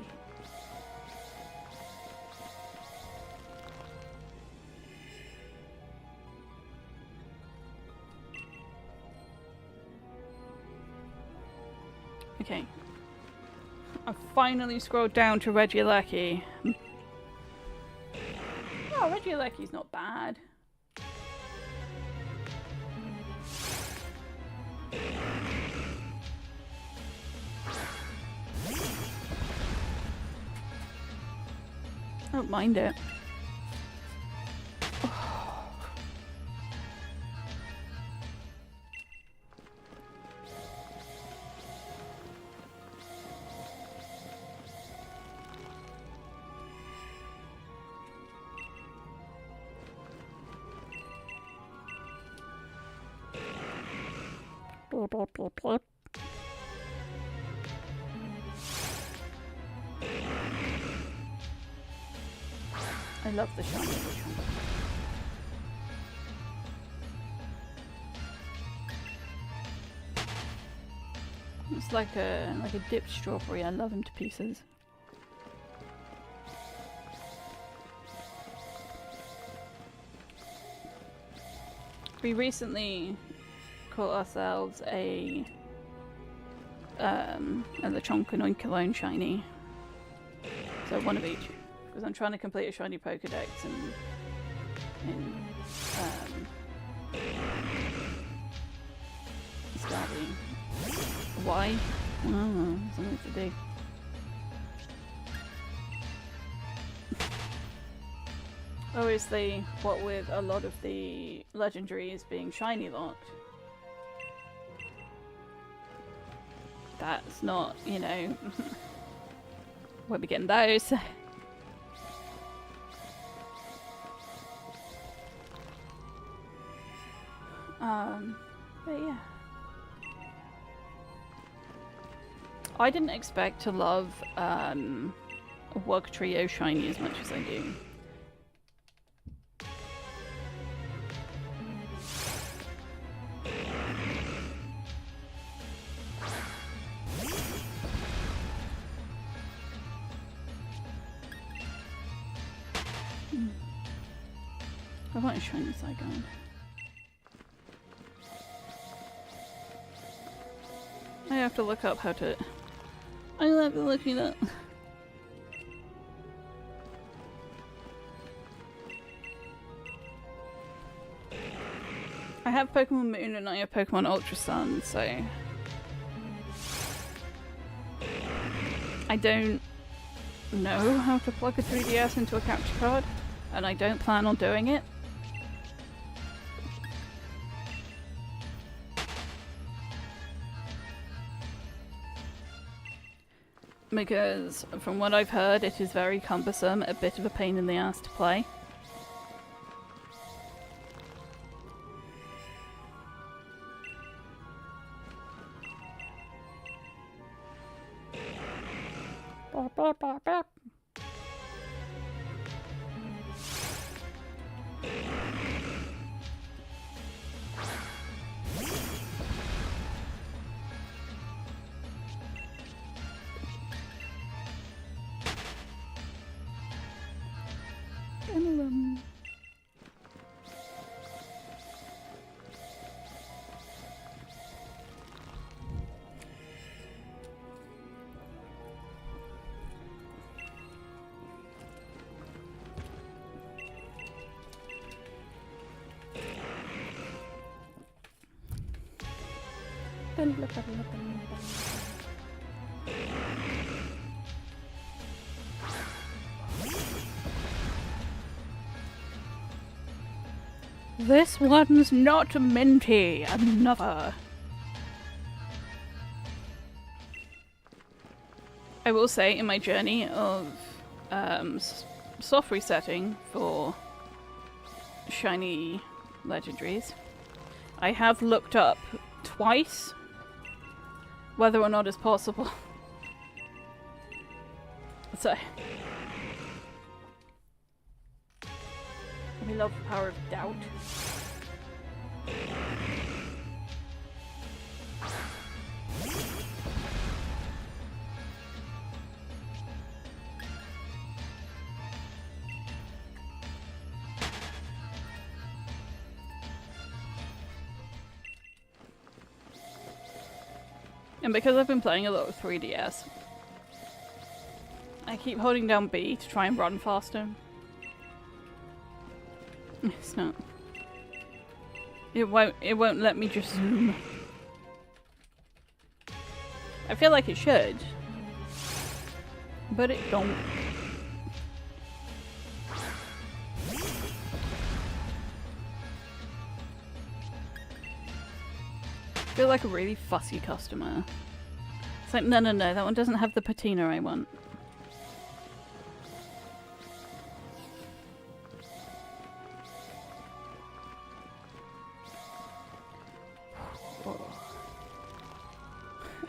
Okay. I've finally scrolled down to Regieleki. Oh, Regieleki's not bad. I don't mind it. I love the shiny of the chunk. It's like a dipped strawberry. I love him to pieces. We recently caught ourselves a Lechonk and Oinkologne shiny. So one of each. Because I'm trying to complete a shiny Pokedex in Starly. Why? Oh, something to do. Obviously, what with a lot of the legendaries being shiny locked, that's not, you know, won't be getting those. But yeah. I didn't expect to love Wug Trio shiny as much as I do. I want a shiny Zygon. I have to look up how to... I'll have to look it up. I have Pokemon Moon and I have Pokemon Ultra Sun, so... I don't know how to plug a 3DS into a capture card, and I don't plan on doing it. Because, from what I've heard, it is very cumbersome, a bit of a pain in the ass to play. This one's not minty. Another. I will say, in my journey of soft resetting for shiny legendaries, I have looked up twice whether or not it's possible. So, we love the power of doubt. And because I've been playing a lot of 3DS, I keep holding down B to try and run faster. It's not. It won't let me just zoom. I feel like it should, but it don't. I feel like a really fussy customer. It's like, no, that one doesn't have the patina I want.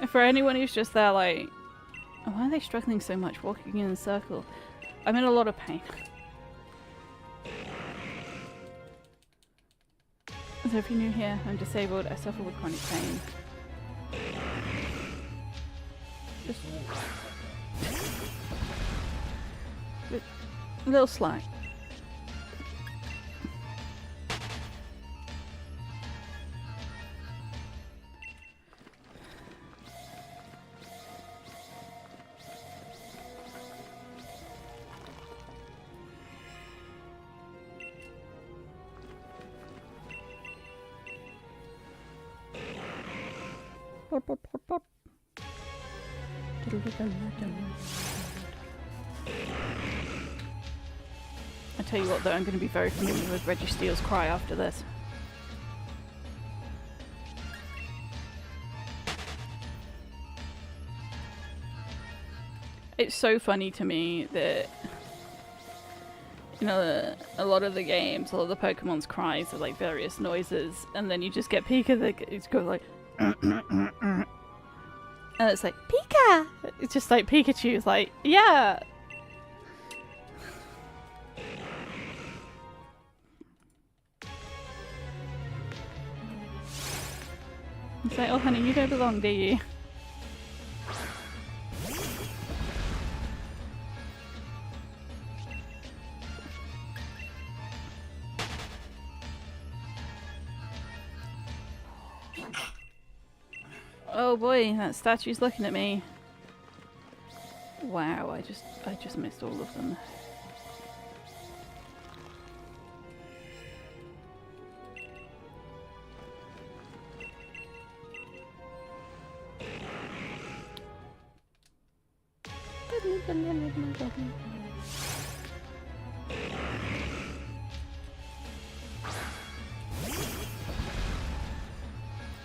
For anyone who's just there like, why are they struggling so much walking in a circle? I'm in a lot of pain. So if you're new here, I'm disabled, I suffer with chronic pain. Just a little slack. I tell you what though, I'm going to be very familiar with Reggie Steele's cry after this. It's so funny to me that, you know, a lot of the games, a lot of the Pokemon's cries are like various noises, and then you just get Pika that it's goes like and it's like Pika! It's just like Pikachu's like, yeah! It's like, oh honey, you don't belong, do you? Oh boy, that statue's looking at me. Wow, I just missed all of them.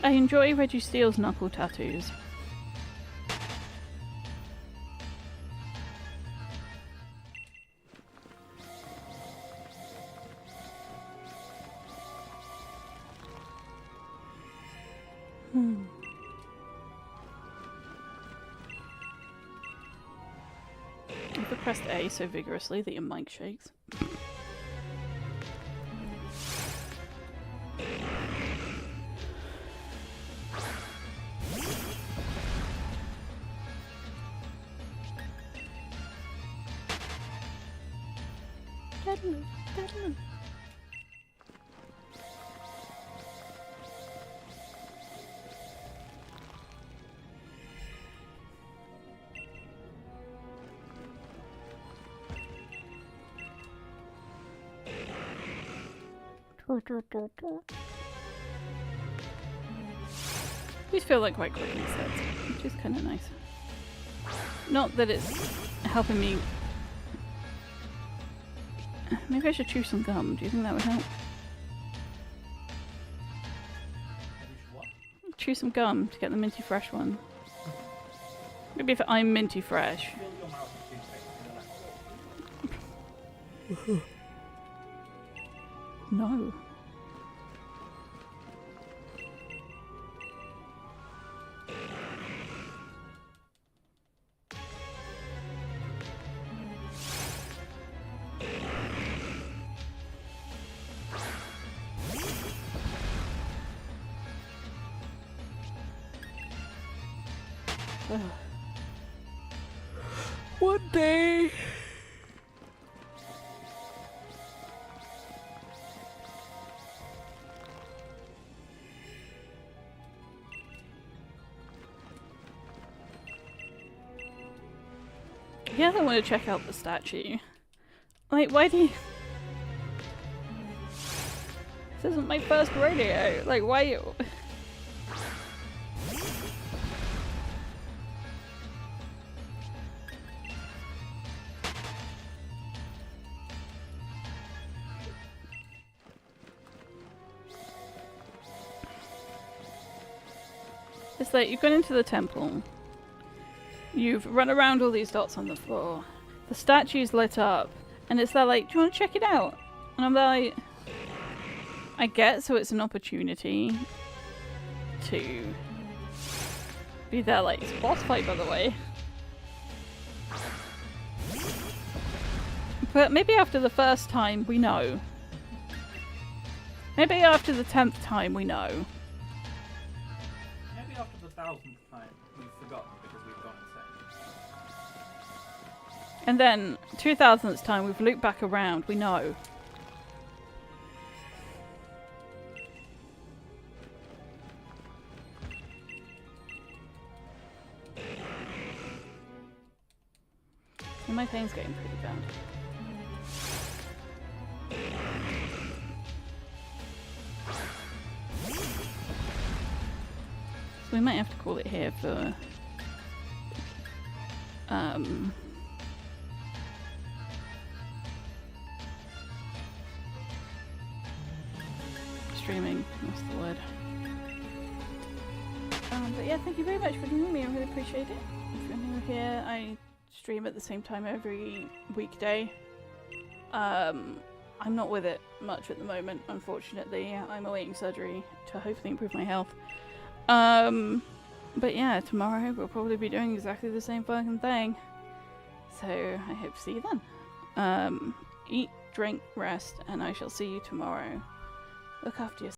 I enjoy Reggie Steele's knuckle tattoos. I've pressed A so vigorously that your mic shakes. These feel like quite quick resets, which is kind of nice. Not that it's helping me. Maybe I should chew some gum. Do you think that would help?
What?
Chew some gum to get the minty fresh one. Maybe if I'm minty fresh.
Fill your mouth with toothpaste and then
No. One day. Yeah, I want to check out the statue. Like, why do you... This isn't my first rodeo. Like, why you... It's like, you've gone into the temple. You've run around all these dots on the floor. The statue's lit up. And it's there like, do you want to check it out? And I'm like... I get, so it's an opportunity to be there like, it's a boss fight by the way. But maybe after the first time, we know. Maybe after the 10th time we know.
Maybe after the 1000th time we've forgotten because we've gone insane.
And then 2000th time we've looped back around, we know. And my pain's getting pretty bad. So we might have to call it here for streaming, that's the word. But yeah, thank you very much for joining me, I really appreciate it. If you're new here, I stream at the same time every weekday. I'm not with it much at the moment, unfortunately. I'm awaiting surgery to hopefully improve my health. But yeah, tomorrow we'll probably be doing exactly the same fucking thing. So I hope to see you then. Eat, drink, rest, and I shall see you tomorrow. Look after yourself.